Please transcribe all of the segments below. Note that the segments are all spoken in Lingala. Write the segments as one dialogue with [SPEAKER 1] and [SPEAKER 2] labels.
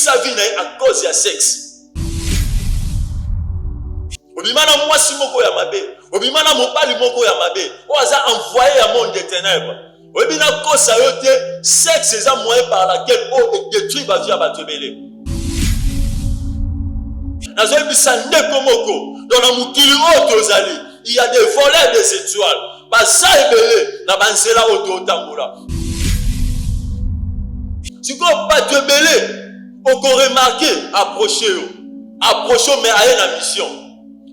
[SPEAKER 1] sa vie à cause du sexe. Obimana mwasi moko ya mabe, obimana mobali moko ya mabe, oza envoyé à monde des ténèbres. Obina kosa yote, sexe c'est un moyen par laquelle on détruit la vie à batebele. Nazo bisa ndeko moko, dans la mukili otozali, il y a des voleurs des étoiles. Basa ebele na banzela oto tambola. Si vous pas de belé, on peut remarquer, approchez, mais à la mission.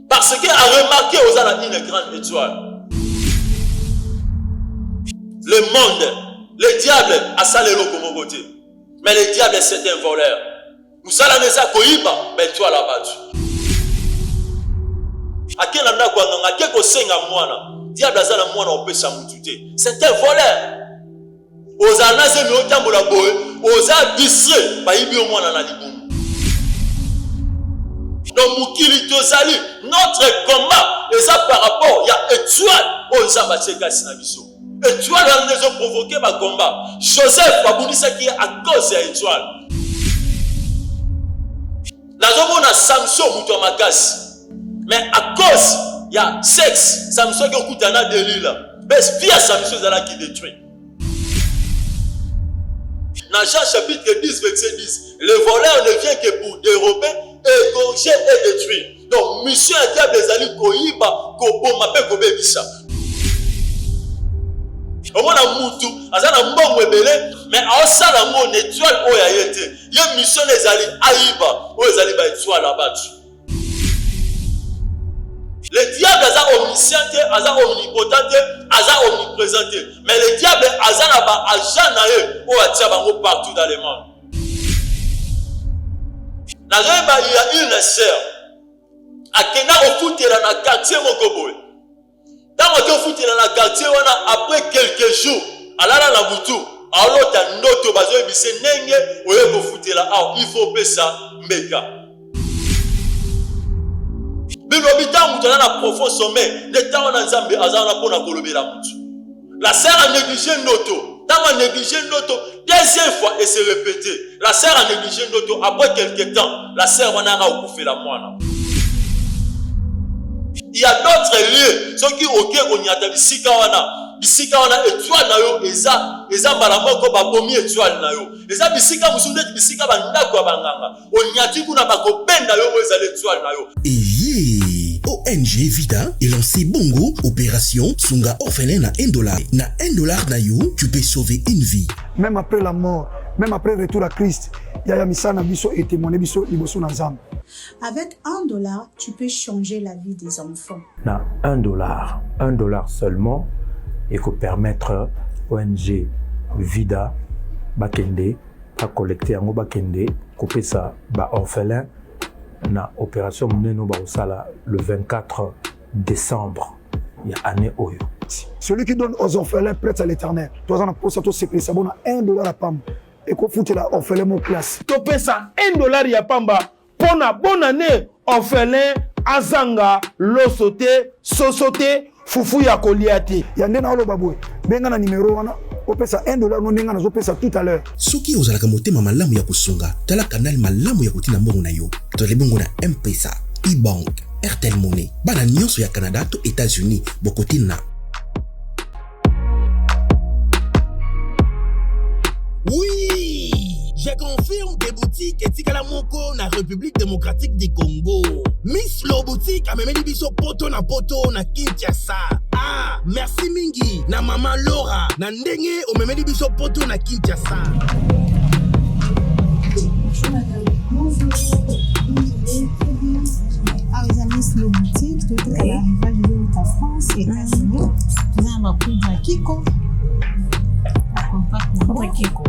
[SPEAKER 1] Parce qu'à remarquer, vous avez une grande étoile. Le monde, le diable a salé l'eau côté. Mais le diable, c'est un voleur. Nous allons les accueillir, mais toi là-bas. À quel endroit, à quel moment, diable a salé moi, on peut s'amoututer. C'est un voleur. Aux anaze mi otambola boye, aux abisre ba ibi omwana na libumu. Donc mukili tozali, notre combat est ça par rapport, il y a étoile aux ambassadeurs na biso. Étoile les ont provoqué ma combat. Joseph babundisa qui à cause de étoile. Nazomona Samson muto makasi. Mais à cause il y a sexe, Samson qui okutana delila. Mais via Samson zala qui détruit. Dans Jean chapitre 10, verset 10, le voleur ne vient que pour dérober, égorger et détruire. Donc, mission à diable des alliés, koiba, koboma, pe kobebisa. Au moins, la moutou, azana mbongo ebele, mais à ça, la mot étoile, oya yete. Y'a mission des alliés, aïba, ou les alliés, ba étoile là-bas. Le diable est omniscient, est omnipotent, est omniprésent. Mais le diable est agent partout dans le monde. Il y a une sœur. Akena ofute dans le quartier Mokoboy. Dans le quartier, après quelques jours, alala na butu, alors ta noto bazo ebise nenge, oye kofute la, il faut payer ça, méga. Profond sommet, le temps en Zambie, la sœur a négligé Noto. Dans a négligé Noto, deuxième fois, et s'est répété. La sœur a négligé Noto. Après quelques temps, la sœur a coupé la moine. Il y a d'autres lieux, ceux qui ont été bisikawana étoile na yo eza malamoko ba bomi étoile na yo eza bisika musunde bisika bandako ya banganga onyati kuna bakopenda yo eza l'étoile na yo.
[SPEAKER 2] ONG Vida est lancé Bongo opération Sunga orphelin na $1. Na $1 na yo, tu peux sauver une vie.
[SPEAKER 3] Même après la mort, même après le retour à Christ, il y a misana biso et témoigner biso liboso na Nzambe.
[SPEAKER 4] Avec $1, tu peux changer la vie des enfants.
[SPEAKER 5] Na $1 seulement, et que permettre ONG Vida Bakende à collecter en Bakende, couper ça ba orphelin na opération Mneno Baosala le 24 décembre il y a année Oyo.
[SPEAKER 3] Celui qui donne aux orphelins prête à l'éternel. Toi on a pour ça tout c'est ça bon $1 à pam et qu'on fout la orphelin mon place.
[SPEAKER 6] Topé ça $1 ya pamba pour na bonne année orphelin azanga losote sosote fufu ya koliati.
[SPEAKER 3] Yande na baboué. Benga na numéro wana opesa $1 no ninga na zopesa tout à l'heure.
[SPEAKER 2] Soki ozalaka motema malamu ya kusunga, tala canal malamu ya kotina mbongo na yo. Tole bongo na M-Pesa, e-Bank, Airtel Money. Bana nyonso ya Canada to États-Unis, bokotina.
[SPEAKER 7] Oui, je confirme des boutiques et Tikala Moko na République démocratique du Congo. Miss Lo boutique a même biso poto na Kinshasa. Ah, merci mingi na maman Laura na ndenge o même biso poto na Kinshasa.
[SPEAKER 4] Ah, les amis, Miss Lo boutique, tout est à l'arrivée de la France et États-Unis. Nous avons un prix de Kiko. Kiko.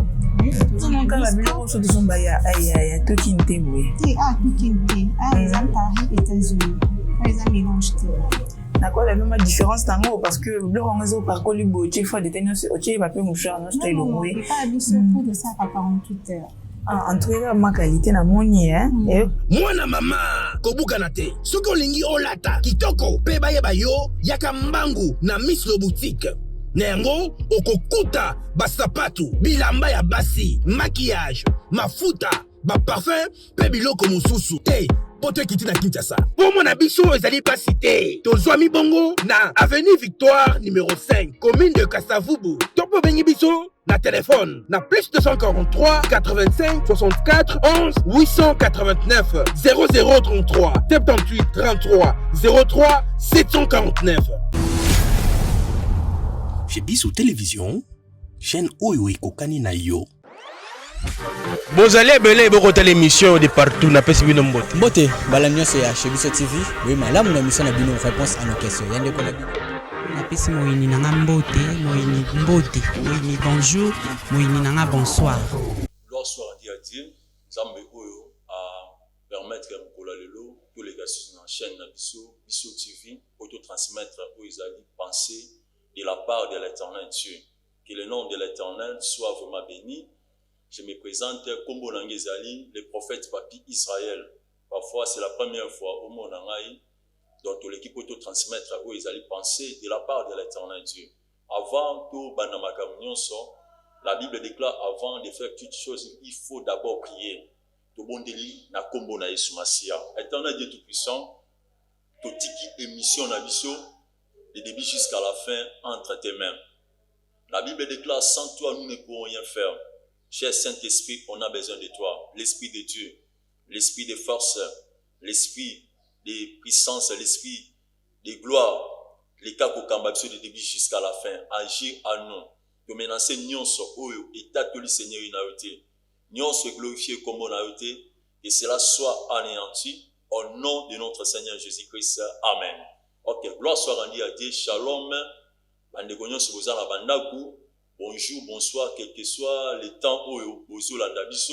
[SPEAKER 8] Nunca la biloko so tuzomba ya tokinte boye.
[SPEAKER 4] Ah, tokinte. Ah, les amis Paris, États-Unis. Les amis mélange tout.
[SPEAKER 8] D'accord, la même différence tango parce que le rangezo par colibo, tu fois des tenus, tu vas pas moucher non style boye.
[SPEAKER 4] Non, pas abusé pour de ça par 48 heures.
[SPEAKER 8] En tout cas, ma qualité na moni hein.
[SPEAKER 7] Mwana mama kobuka na te. Soko lingi olata kitoko pe baye bayo yaka mbangu na Miss Lo boutique. Nengo okokuta basapatu bilamba ya basi maquillage mafuta ba parfum pe biloko mosusu te poto ekiti na Kinshasa. Kombo na biso ezali pas cité. Tozwa mi bongo na avenue Victoire numéro 5, commune de Kasavubu. Topo bengi biso na téléphone na plus 243 85 64 11 889 0033 78 33 03 749.
[SPEAKER 2] Chez Bissou Télévision, chaîne Oyo Kokani na yo.
[SPEAKER 6] Bozali ebele bokota l'émission de partout na pesi bino mbote.
[SPEAKER 9] Mbote balamio c'est chez Bissou TV. Oui, malamu na mission na bino réponse à nos questions. Yande ko na bino.
[SPEAKER 10] Na pesi moyini nanga mbote, moyini mbote, moyini bonjour, moyini nanga bonsoir.
[SPEAKER 1] Gloire soit à Dieu, Zambe Oyo à permettre mkola lelo tous les gars sur la chaîne na Bissou TV auto-transmettre aux Israéliens penser de la part de l'Éternel Dieu. Que le nom de l'Éternel soit vraiment béni. Je me présente comme Bonangezali, le prophète Papi Israël. Parfois, c'est la première fois au monde dont l'équipe peut transmettre où ils allaient penser de la part de l'Éternel Dieu. Avant tout, la Bible déclare avant de faire toutes choses, il faut d'abord prier. Tout bon délit, na kombo na Yesu Masia. Éternel Dieu Tout-Puissant, tout tiki émission na biso, de début jusqu'à la fin, entre tes mains. La Bible déclare, sans toi, nous ne pouvons rien faire. Cher Saint-Esprit, on a besoin de toi. L'Esprit de Dieu, l'Esprit de force, l'Esprit de puissance, l'Esprit de gloire. Les cas qu'on de début jusqu'à la fin. Agir à nous. De menacer nyonso oyo et tatoli Seigneur inaote. Nyonso glorifié comme on a été. Et cela soit anéanti au nom de notre Seigneur Jésus-Christ. Amen. Ok, gloire soit rendue à Dieu. Shalom. Bandegonion se vous en bandaku. Bonjour, bonsoir, quel que soit le temps où vous la dabiso,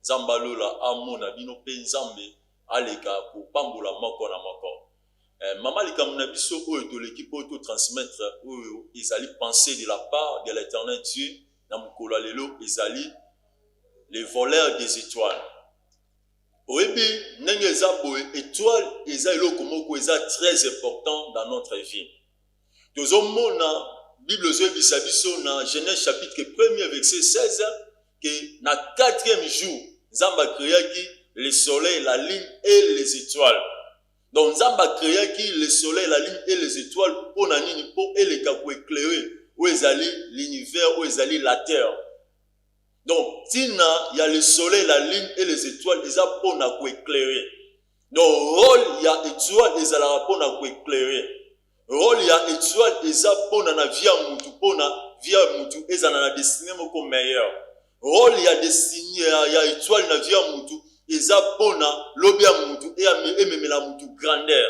[SPEAKER 1] Zambalo la amo na bino penzambe, aleka pour pambola moko na moko. Maman li kamuna biso où to l'équipe auto transmettre où ils allaient penser de la part de l'Éternel Dieu, na mukolo lelo ils allaient les voleurs des étoiles. Oebi nenge zabo étoile ezalo komoko eza très important dans notre vie. Tozomona Bible Zoebisabiso na Genèse chapitre 1er verset 16 que na 4e jour Nzamba créaki le soleil, la lune et les étoiles. Donc Nzamba créaki le soleil, la lune et les étoiles pour nani pour eleka pour éclairer où ezali l'univers, où ezali la terre. Donc tina il y a le soleil, la lune et les étoiles, ils a pour na pour éclairer. Donc rôle il y a étoile ezala pour na pour éclairer. Rôle ya étoile eza pona na via mutu pona via mutu eza na destiné moko meilleur. Rôle ya destiné ya étoile na via mutu eza pona lobia mutu et memela mutu grandeur.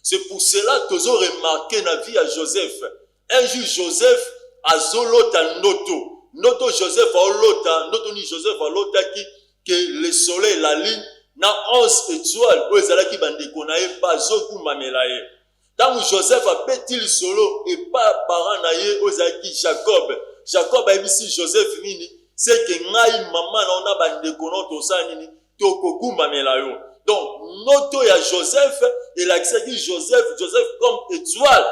[SPEAKER 1] C'est pour cela que vous remarqué na vie à Joseph. Un jour Joseph a zolota noto Joseph a lota noto ni Joseph a lota ki que le soleil la lune na 11 étoiles o ezala ki bandeko na e bazoku mamelaye. Tant Joseph a petit le solo et pas parent naïe aux aki Jacob. Jacob a dit Joseph nini, c'est que ngai maman on a bande konoto sa nini, to kokuma melayo. Donc noto ya Joseph et l'accès Joseph comme étoile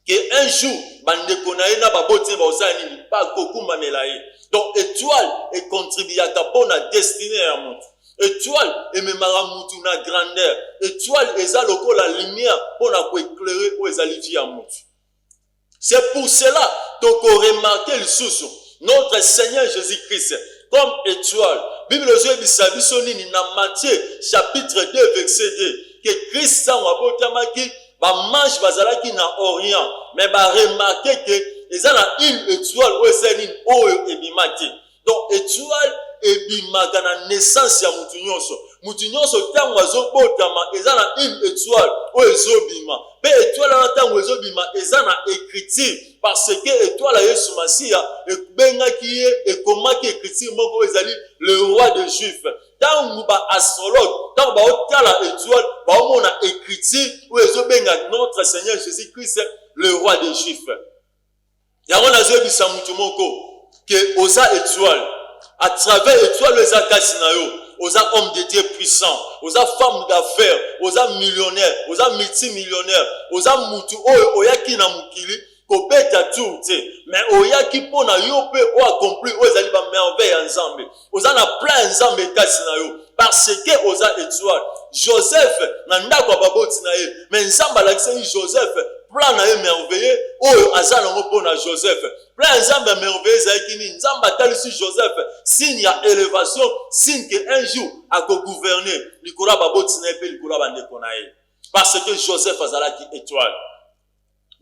[SPEAKER 1] que un jour bande konaye na baboti ba sa nini, pas kokuma melaye. Donc étoile et contribue à la destinée à mon. Étoile et me maramutu na grandeur. Étoile eza loko la lumière pour na éclairer ou ezali via mutu. C'est pour cela que remarquer le sous notre Seigneur Jésus-Christ comme étoile. Bible Zoebisabiso nini na Matthieu chapitre 2 verset 2 que Christ sa wabotamaki ba manche bazalaki na orient mais ba remarquer que ezala une étoile ou ezali oyo ebimaki. Donc étoile ebimaka na naissance ya mutu nyonso. Mutu nyonso tango azobotama eza na une étoile oyo ezobima. Pe étoile na tango ezobima eza na écriture parce que étoile ya Yesu Masia ebengaki ye ekomaki écriture moko ezali le roi des Juifs. Tango ba astrologue, tango ba otala étoile ba omona écriture oyo ezobenga notre Seigneur Jésus-Christ le roi des Juifs. Yango nazobisa mutu moko que oza étoile à travers étoile les akasinayo, aux hommes de Dieu puissants, aux femmes d'affaires, aux millionnaires, aux multimillionnaires, aux mutu oyo oyaki na mukili kobeta tour te mais oyaki mpona yo mpe o accompli oyo ezali bamerveille ya nzambe oza na plan ya nzambe ekasi na yo parce que oza étoile Joseph na ndako ya baboti na ye mais nzambe alakisaki Joseph plan na ye merveilleux oyo aza nango mpona Joseph plan ya nzambe ya merveilleux ezalaki nini nzambe atalisi Joseph signe ya élévation signe que un jour akogouverner likolo ya baboti na ye mpe likolo ya bandeko na ye parce que Joseph azalaki étoile.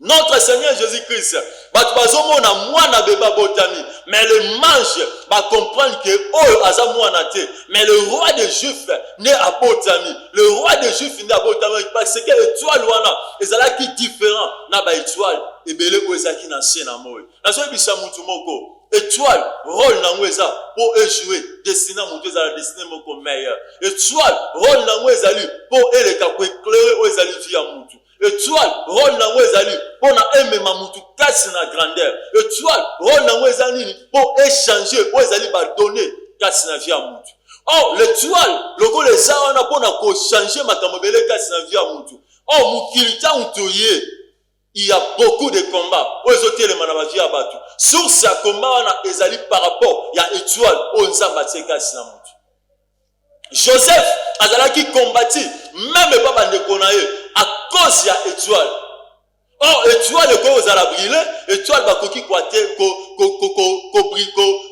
[SPEAKER 1] Notre Seigneur Jésus-Christ, bazomona mwana beba botami, mais le manche va comprendre que oh aza mwana te, mais le roi des Juifs né à botami, le roi des Juifs né à botami parce que étoile wana ezalaki différent na ba étoile ebele o ezaki na sena moyo. Nazo bisa mutu moko étoile rôle nango eza pour échouer destiné mutu ezala destiné moko meilleur. Étoile rôle nango ezali pour eleka ko éclairer o ezali vie ya mutu. Étoile, rôle nango ezali pour na emema mutu kasi na grandeur. Étoile, rôle nango ezali pour échanger, pour ezali ba donner kasi na vie ya mutu. Oh, l'étoile, loko les wana pour na ko changer makambo bele kasi na vie ya mutu. Oh, mukilita utoye, il y a beaucoup de combats. O ezotele mana ba vie ya batu. Source ya combat wana ezali par rapport ya étoile o nzamba tie kasi na mutu. Joseph azalaki combattu même pas bandeko na ye à cause ya étoile. Oh étoile ko ozala briller, étoile bakoki kwate ko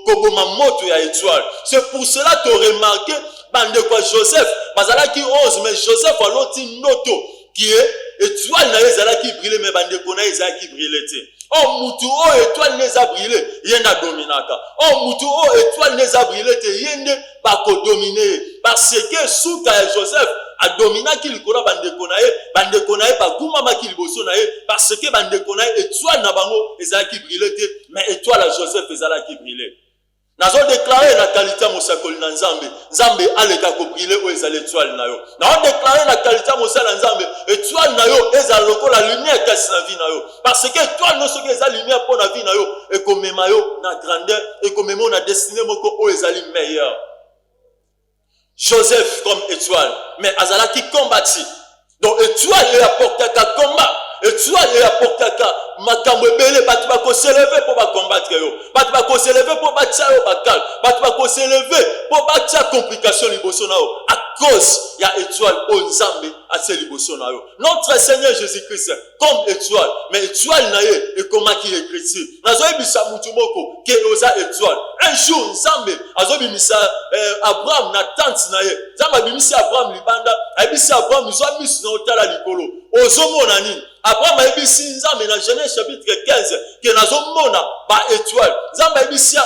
[SPEAKER 1] boma moto ya étoile. C'est pour cela que remarqué bandeko Joseph bazalaki 11 mais Joseph aloti noto qui est étoile na ezalaki briller mais bandeko na ezalaki briller te. Oh mutu o étoile neza briller yenda dominaka. Oh mutu o étoile neza briller te yende bako dominer parce que souka ya Joseph a dominaki likolo bandeko na ye baguma maki liboso na ye parce que bandeko na ye étoile na bango ezalaki briller te mais étoile à Joseph ezalaki briller. Nazo déclarer la qualité mosakoli na nzambe nzambe aleka ko briller o ezali étoile na yo. Nazo déclarer la qualité mosala nzambe étoile na yo ezali lokola lumière kasi na vie na yo parce que étoile no soki ezali lumière pour na vie na yo ekomema yo na grandeur ekomema na destinée moko o ezali meilleur. Joseph comme étoile, mais azalaki combattu. Donc étoile il apporte un combat. Étoile il apporte un makambo ebele batu bako s'élever pour ba combattre yo. Batu bako s'élever pour batia yo bakal. Batu bako s'élever pour batia complication liboso na yo. À cause ya étoile o nzambe a se liboso na yo. Notre Seigneur Jésus-Christ comme étoile, mais étoile na ye et comment qui est chrétien. Nazo ebisa mutu moko ke oza étoile. Un jour nzambe azo bimisa Abraham na tante na ye. Nzambe bimisa Abraham libanda, ebisa Abraham zo misu na otala likolo. Ozomona nini? Abraham ebisi nzambe na Genèse chapitre 15 que nazomona ba étoile. Nzambe ebisi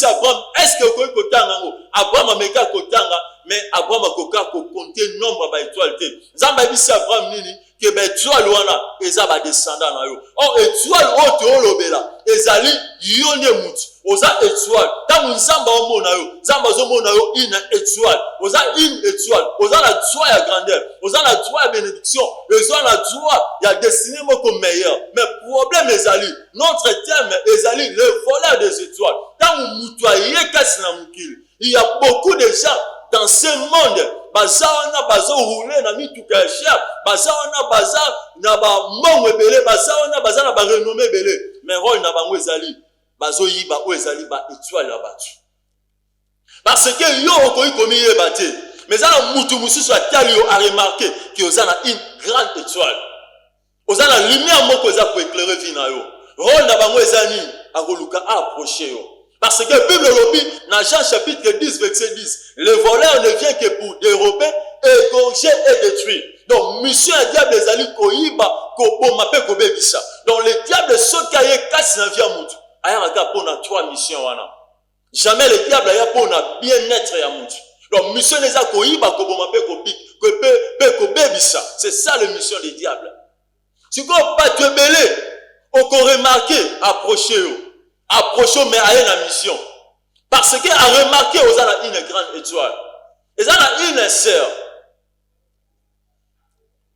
[SPEAKER 1] Abraham est-ce que okoki kotanga ngo? Abraham ameka kotanga mais Abraham akoka ko compter nombre ba étoile te. Nzambe ebisi Abraham nini? Que ba étoile wana eza ba descendant na yo. Oh étoile oto olobela ezali yone mutu. Oza étoile. Tant nzamba omona yo, nzamba zomona yo une étoile. Oza une étoile. Oza la joie ya grandeur. Oza la joie ya bénédiction. Oza la joie ya destinée moko meilleur. Mais problème ezali, notre thème ezali le voleur des étoiles. Tant mutu ayekasi na mukili. Il y a beaucoup de gens dans ce monde bazawana bazo rouler na mituka ya cher, bazawana baza na ba mongo ebele, bazawana baza na ba renommée ebele. Mais rôle na bango ezali bazo yiba o ezali ba étoile ya batu. Parce que yo okoyi komi yeba te. Mais ça mutu mususu atali yo a remarqué que ozana une grande étoile. Ozana lumière moko eza ko éclairer vie na yo. Rôle na bango ezani akoluka approcher yo. Parce que la Bible lobby, dans Jean chapitre 10, verset 10, le voleur ne vient que pour dérober, égorger et détruire. Donc, mission un diable les alliés koiba, koboma pe kobebisa. Donc, le diable ce qui a cassé dans la vie à moutou. Aya raga pour na trois missions wana. Jamais le diable aya pour na bien-être ya moutou. Donc, mission les a koiba, koboma pe kobebisa. C'est ça la mission des diables. Si vous pas te belé, on peut remarquer, approchez-vous. Approchons mais à une mission. Parce qu'à remarquer aux a une grande étoile. Ils ont une sœur.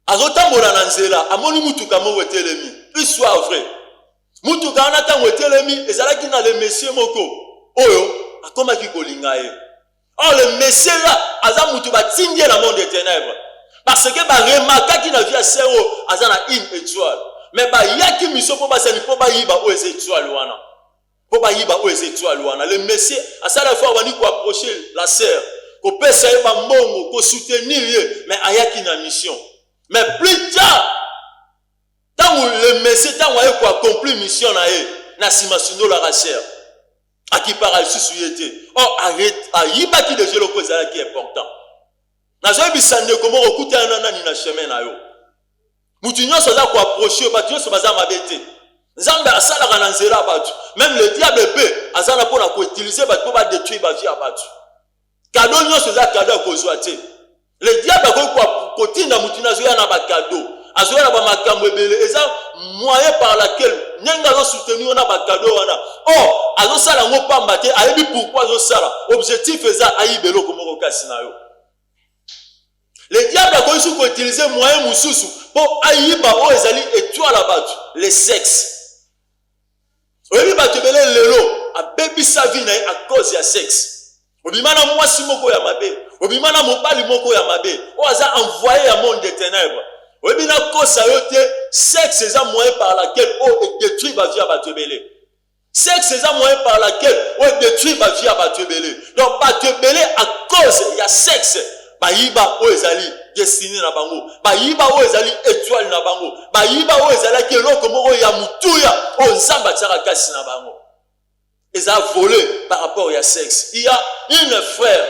[SPEAKER 1] Azotambola nanzela, amoni mutuka mo wetelemi. Il soit vrai. Mutuka anata wetelemi, ezala ki na le monsieur moko. Oyo, akoma ki kolinga ye. Or le monsieur là, aza mutu ba tindie la monde des ténèbres. Parce que ba remarquer ki na via sœur azana une étoile. mais ba yaki mission po ba sali po ba yiba o étoile wana po ba yiba o étoile wana le messie à ça la fois bani ko approcher la sœur ko pesa ba mbongo ko soutenir mais ayaki na mission mais plus tard tant le messie tant wa ko accomplir mission na ye na simasuno la sœur à qui parle susuyete oh arrête ayiba ki déjà le cause qui est important na zo bisande komo okuta na ni na chemin na yo mutu nyonso za ko approcher ba nyonso baza mabete nzambe asalaka na nzela batu même le diable peut azana pona ko utiliser ba ko ba détruire ba vie ya batu cadeau nyonso za cadeau ko zwa te le diable ko kotinda mutu na zo ya na ba cadeau azoya na ba makambo ebele eza moyen par laquelle nyenga zo soutenir na ba cadeau wana oh azo sala ngo pamba te ayebi pourquoi azo sala objectif eza ayibelo ko moko kasi na yo. Le diable a commencé à utiliser moyen mususu pour ayiba o ezali étoile à battre les sexes. Oyebi bato belé lelo a baby sa vie na à cause ya sexe. Obimana mwasi moko ya mabe, obimana mobali moko ya mabe, o aza envoyé à monde des ténèbres. Oyebi na kosa yote sexe eza moyen par laquelle o détruit ba vie à bato belé. Sexe eza moyen par laquelle o détruit ba vie à bato belé. Donc bato belé à cause ya sexe. Bayiba o ezali destiné na bango bayiba o ezali étoile na bango bayiba o ezali keloko moko ya mutuya o nzamba tsaka kasi na bango eza volé par rapport ya sexe. Il y a une frère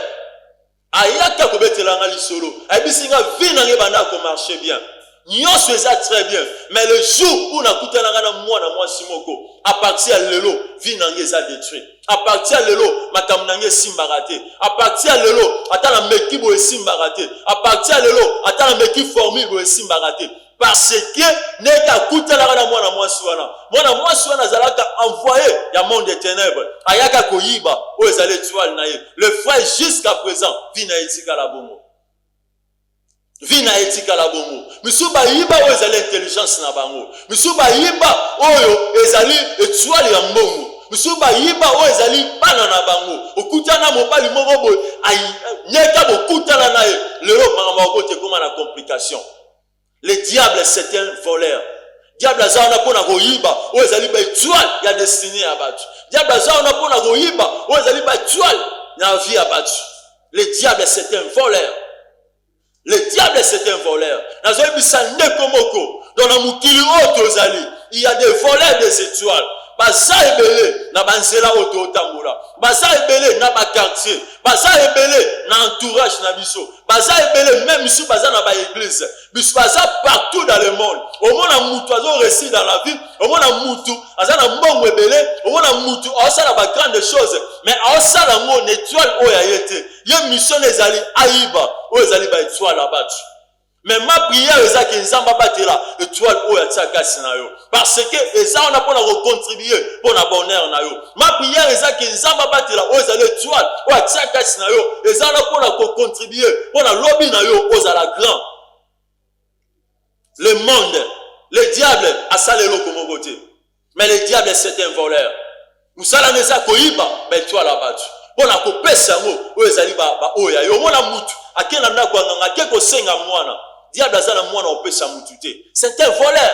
[SPEAKER 1] ayaka ko betelanga lisolo abisinga vie na ngebana ko marcher bien nyonso eza très bien mais le jour où na kutananga na mwasi moko à partir ya lelo vie na ngeza détruit à partir lelo makambo na nge simba raté à partir lelo atala meki bo simba raté à partir lelo atala meki formule bo simba raté parce que neka kutala na mwasi wana zalaka envoyé ya monde des ténèbres ayaka koyiba o ezale étoile na ye le frère jusqu'à présent vie na etika la bongo vie na etika la bongo misuba yiba o ezale intelligence na bango misuba yiba oyo ezali étoile ya mbongo misuba yiba o ezali bana na bango okutana mobali moko boy nyeka bokutana na ye lelo makambo ko te koma na complication. Le diable c'est un voleur. Diable azana pona ko yiba o ezali ba étoile ya destiné ya batu. Diable azana pona ko yiba o ezali ba étoile na vie ya batu. Le diable c'est un voleur. Le diable c'est un voleur. Nazo bisande komoko dans la mukili otozali il y a des voleurs des étoiles. Baza ebele na banzela oto tambola baza ebele na ba quartier baza ebele na entourage na biso baza ebele même biso baza na ba église biso baza partout dans le monde au mona mutu azo réussir dans la vie au mona mutu azana mbongo ebele au mona mutu asala ba grande chose mais asala ngo étoile oya yete ye mission ezali aiba o ezali ba étoile là-bas. Mais ma prière est que nzamba batela étoile oya tsaka sinayo parce que eza on a pour contribuer pour la bonheur na yo. Ma prière est que nzamba batela oya ezali étoile oya tsaka sinayo eza on pour contribuer pour la lobby na yo oza la grand. Le monde, le diable a salé le komogote. Mais le diable c'est un voleur. Musala neza koyiba mais toi la battu. Pour la kopesa ngo oya ezali ba oya yo mona mutu akena na kwa nganga keko senga mwana. Diable azana mwana opesa mutute. C'est un voleur.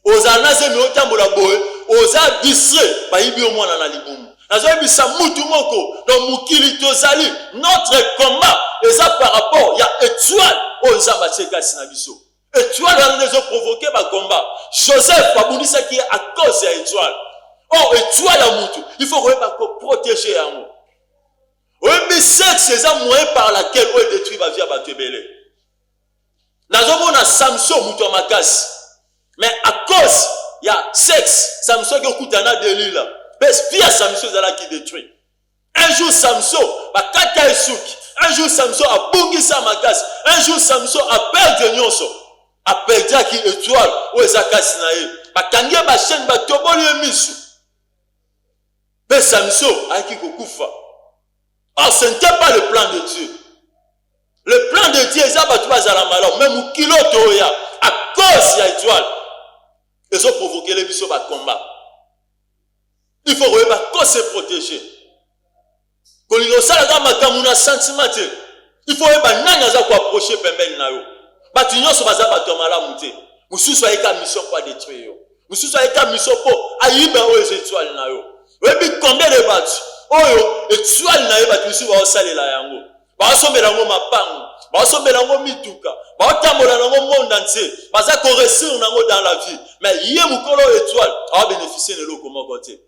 [SPEAKER 1] Oza naze mi otambola boye, oza distrait ba yibi o mwana na libumu. Nazo yebisa mutu moko dans mukili tozali notre combat eza par rapport ya étoile o nzamba tseka sina biso. Étoile wana nezo provoquer ba combat. Joseph abundisa qui à cause ya étoile. Oh étoile ya mutu, il faut ko protéger yango. Oyebi sexe eza moyen par laquelle o détruit ba vie ba tebele. Nazomona Samson muto makasi mais à cause il y a sexe Samson qui okutana de lila bes pia Samson zala qui détruit un jour Samson bakaka esuki un jour Samson a bungisa makasi un jour Samson a perdu nyonso a perdu qui étoile o ezakasi na ye bakangie ba chaîne ba toboli misu bes Samson a qui kokufa. Or ce n'était pas le plan de Dieu. Le plan de Dieu, même kiloto ya à cause ya étoile, ils ont provoqué les bisous à combat. Il faut se protéger. Quand il y a un sentiment, il faut approcher pembeni na yo. Batunyo so baza bato malamu te. Mosusu ayeka mission pour détruire yo. Mosusu ayeka mission pour ayiba o étoile na yo. Webi combien de batu oyo étoile na yo batu mosusu ba osalela yango. Ba osombela ngo mapango, ba osombela ngo mituka, ba otambola ngo monde entier, baza ko réussir nango dans la vie. Mais yé mukolo étoile a bénéficier de l'eau comme côté.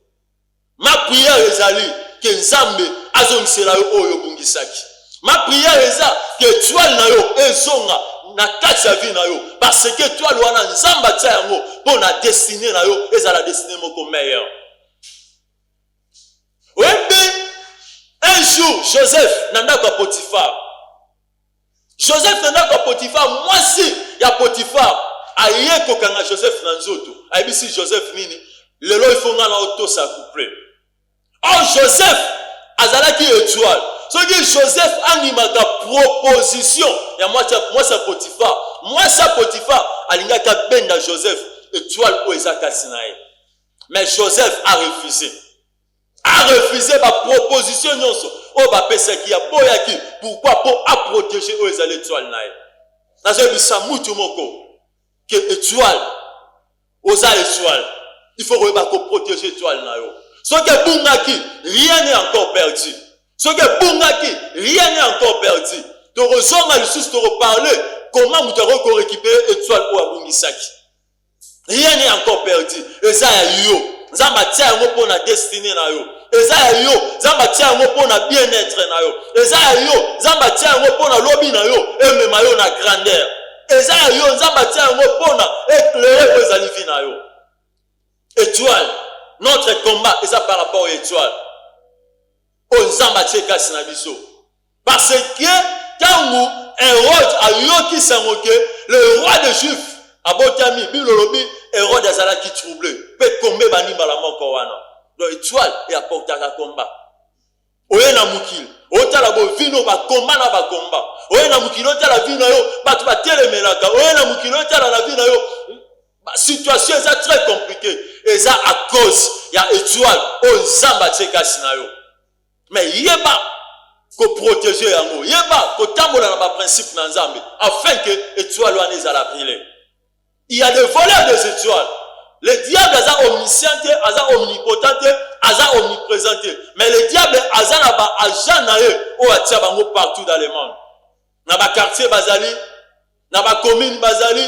[SPEAKER 1] Ma prière ezali que Nzambe azongisela yo oyo bungisaki. Ma prière eza que étoile na yo ezonga na kati ya vie na yo parce que étoile wana Nzamba tia yango pour na destinée na yo ezala destinée moko meilleure. Un jour Joseph nanda kwa Potiphar. Joseph nanda kwa Potiphar mwasi ya Potiphar aye kokanga Joseph na nzoto. Ayebisi Joseph nini lelo ifonga na auto sa couple. Oh Joseph azalaki étoile. Soki Joseph animaka proposition ya mwasa Potiphar. Mwasa Potiphar alingaka benda Joseph étoile o ezakasi na ye. Mais Joseph a refusé. A refusé ma proposition nyonso o ba pesaki ya boyaki pourquoi pour a protéger o ezali étoile na ye. Nazo bisa mutu moko que étoile oza étoile. Il faut ko protéger étoile na yo. Soki bungaki rien n'est encore perdu. Soki bungaki rien n'est encore perdu. To resonga lisusu to reparler comment vous te récupérer étoile ou abungisaki. Rien n'est encore perdu. Eza ya yo. Nzamba tia yango po na destinée na yo. Eza ya yo. Nzamba tia yango po na bien-être na yo. Eza ya yo. Nzamba tia yango po na lobi na yo. Emema yo na grandeur. Eza ya yo. Nzamba tia yango po na éclairer po ezali vie na yo. Étoile. Notre combat est par rapport aux étoiles. Aux Nzamba tia kasi na biso. Parce que quand Hérode a yoki sangoke, le roi des Juifs abotami bilolobi Hérode azalaki troublé. Peut tomber bani balamo kowana. Donc étoile et apporter un combat. Oye na mukil. Otala bo vino ba combat na ba combat. Oye na mukil otala vino yo batu ba telemelaka. Oye na mukil otala na vino yo. Situation est très compliquée. Et ça à cause il y a étoile au Nzamba tsekasi na yo. Mais yeba ko protéger yango. Yeba ko tambola na ba principe na Nzambe afin que étoile wana ezala briller. Il y a des voleurs des étoiles. Le diable est omniscient, est omnipotent, est omniprésent. Mais le diable est agent partout dans le monde. Dans le quartier Bazali, dans la commune Bazali,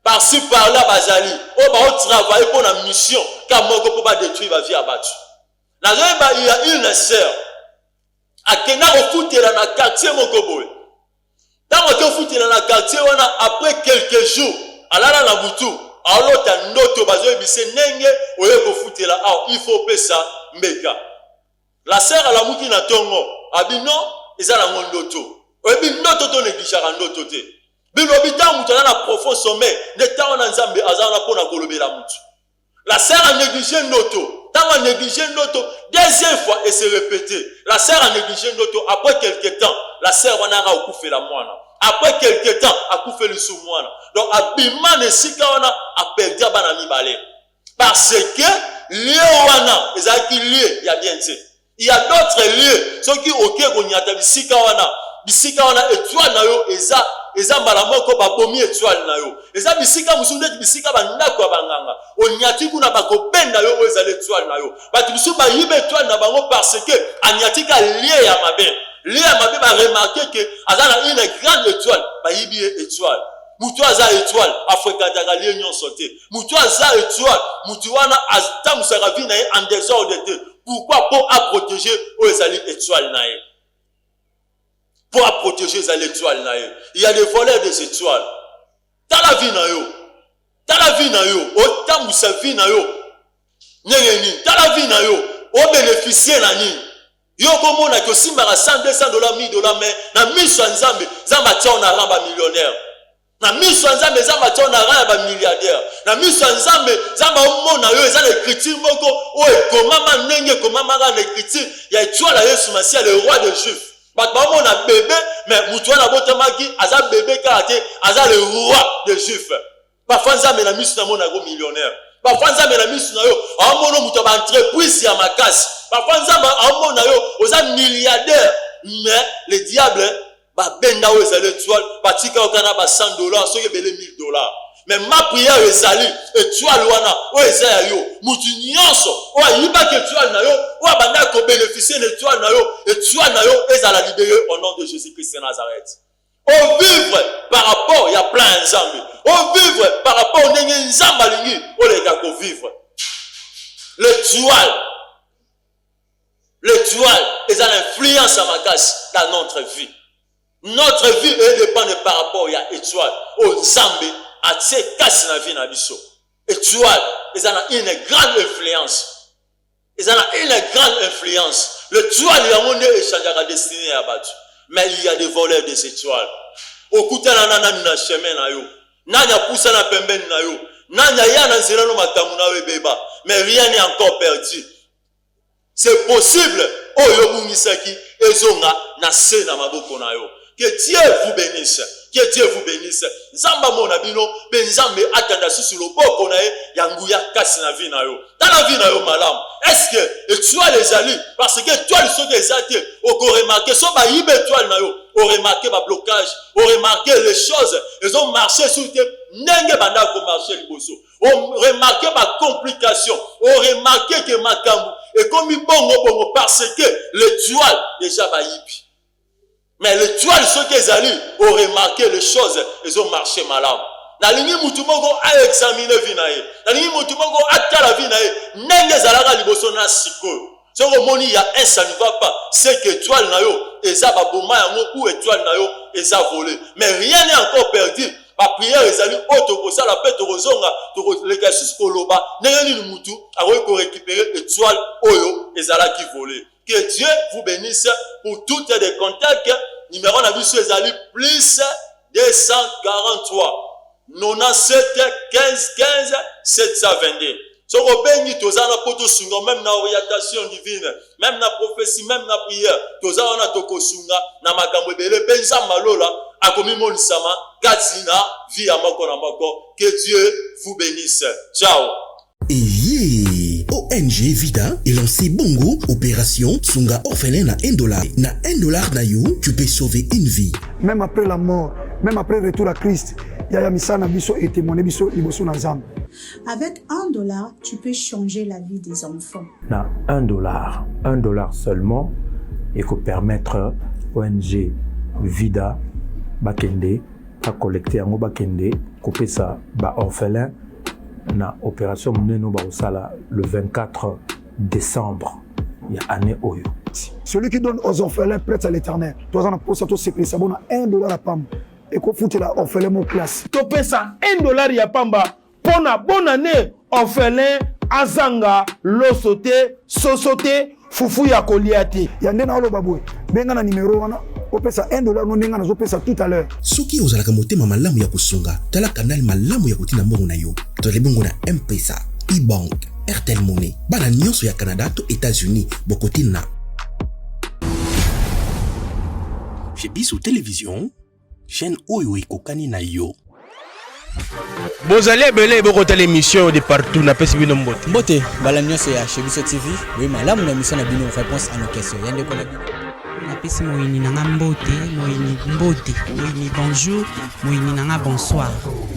[SPEAKER 1] par-ci par-là Bazali. On travaille pour la mission, car on ne peut pas détruire la vie abattue. Il y a une sœur. À Kena, on fout dans le quartier Mokoboy. Quand on fout dans le quartier, après quelques jours, alala na butu alota ndoto bazo bise nenge oye ko futela il faut pesa mbeka la sœur ala muki na tongo abino ezala ndoto oyebi ndoto to neglisha ndoto te bino bita mutu na profond sommet ne tawo na Nzambe azana pona kolobela mutu la sœur a négligé ndoto tant a négligé ndoto deuxième fois et se répéter la sœur a négligé ndoto après quelque temps la sœur wana ra okufela mwana. Après quelques temps, a coupé le sous-moine. Donc, abima ne sikawana a perdu banami balé. Parce que, lieu wana, les aki lieu, il y a bien dit. Il y a d'autres lieux, ceux qui au Québec, on y a tabi sikawana, étoile na yo, eza malamoko babomi étoile na yo. Eza bisika musunde, bisika bandako banganga. On y a ti kuna bako benda yo, eza l'étoile na yo. Bati bisu ba yibe étoile na bango parce que, anyatika lieu ya mabe. Léa m'a bien remarqué que azana une grande étoile, ba yibi étoile. Mutu aza étoile, Afrika daga lion sauté. Mutu aza étoile, mutu wana azta musaka vi na en désordre. Pourquoi pour protéger aux ezali étoile na ye. Pour protéger les étoiles na ye. Il y a des voleurs des étoiles. Dans la vie na yo. Dans la vie na yo, autant musa vie na yo. Nyengeni, dans la vie na yo, o bénéficier na ni. Yo komo na ko simbara $100, $200, $1000 mais na miso Nzambe Nzamba tia on a ramba millionnaire na miso Nzambe Nzamba tia on a ramba milliardaire na miso Nzambe Nzamba omona yo eza l'écriture moko o ekomama ndenge komama na l'écriture ya étoile ya Yesu Masia le roi des Juifs ba omona bébé mais mutu na botamaki aza bébé kate aza le roi des Juifs parfois Nzambe na miso na mona go millionnaire parfois Nzambe na miso na yo amono mutu ba entreprise ya makasi. Parfois, Nzamba amona yo oza milliardaire, mais le diable ba benda o ezale étoile, batika okana ba $100, soki belé $1000. mais ma prière ezali étoile wana o eza ya yo mutu nyonso o ayiba ke étoile na yo o abanda ko bénéficier de étoile na yo ezala libéré au nom de Jésus-Christ de Nazareth. O vivre par rapport ya plein nzambe, o vivre par rapport ndenge nzamba lingi o leka ko vivre. L'étoile est une influence à ma casse dans notre vie. Notre vie dépend par rapport à l'étoile. Au Zambé, à ces casses dans la vie n'abisso. Étoile, ils ont une grande influence. Ils ont une grande influence. L'étoile, il y a un échange à destiné à battre. Mais il y a des voleurs des étoiles. Au côté de la chemin na yo, nanya poussa na pembeni na yo, nanya ya na nzela no makamu na we beba. Mais rien n'est encore perdu. C'est possible. Oh yo bungisaki ezonga na se na maboko na yo. Que Dieu vous bénisse. Que Dieu vous bénisse. Nzamba mona bino benzambe atanda susu loboko na ye yanguya kasi na vie na yo. Dans la vie na yo malam. Est-ce que tu as les alliés parce que toi ils sont des athées au remarqué so ba yibe étoile na yo. On remarqué ma blocage, on remarqué les choses, ils ont marché sur tes nenge banda ko marcher liboso. On remarqué ma complication, on remarqué que ma kambu et comme bongo parce que l'étoile déjà ba yibi. Mais l'étoile ceux qui allient ont remarqué les choses, ils ont marché malade. Na lingi mutu moko a examiner vie na ye. Na lingi mutu moko a tala vie na ye. Nenge zalaka liboso na siko. Ce que il y a un ça ne va pas, c'est que étoile na yo et ça va boma yango ou étoile na yo et ça volé. Mais rien n'est encore perdu. Ma prière est allée auto pour ça la paix de rozonga, de l'exercice koloba, n'ayez ni mutu, à récupérer étoile oyo et ça là qui volé. Que Dieu vous bénisse pour toutes les contacts. Numéro na biso ezali plus 243 97 15 15 722. Soko bengi tozana poto sunga même na orientation divine, même na prophétie, même na prière, tozana toko sunga na makambo ebele penza malola akomi monisama katina vie ya moko na moko. Que Dieu vous bénisse. Ciao.
[SPEAKER 2] ONG Vida est lancé Bongo, opération Sunga orphelin na $1. Na $1 na yo, tu peux sauver une vie.
[SPEAKER 3] Même après la mort, même après le retour à Christ, Yaya Misana Biso et témoigné Biso Liboso Nazam.
[SPEAKER 4] Avec $1, tu peux changer la vie des enfants.
[SPEAKER 5] Na $1 seulement, et que permettre ONG Vida Bakende à collecter en Bakende, couper ça ba orphelin. Na opération Mneno Baosala le 24 décembre. Il y a année Oyo.
[SPEAKER 3] Celui qui donne aux orphelins prête à l'éternel. Toi, on a pour ça, tout c'est pris. Ça bon $1 à Pam. Et qu'on fout la orphelin mon classe.
[SPEAKER 6] Tu payes ça $1 ya Pamba. Pour la bonne année, orphelin, Azanga, Losote, Sosote, Fufu ya Koliati.
[SPEAKER 3] Yandena olo baboué. Benga na numéro wana. On paye ça $1 non nenga na zo paye ça tout à l'heure.
[SPEAKER 2] Soki ozalaka motema malamu ya kusunga, tala canal malamu ya kutina mbongo na yo. Tozali bongo na M-Pesa, e-Bank, Airtel Money. Bana nyonso ya Canada to États-Unis, bokotina.
[SPEAKER 11] Chez Biso Télévision, chaîne oyo ekokani na yo.
[SPEAKER 6] Bozali ebele bokota l'émission de partout na pesi bino mbote.
[SPEAKER 9] Mbote, bala nyonso ya chez Biso TV, oui malamu na mission na bino réponse à nos questions. Yande kola
[SPEAKER 10] napesi moyini nanga mbote, moyini bonjour, moyini nanga bonsoir.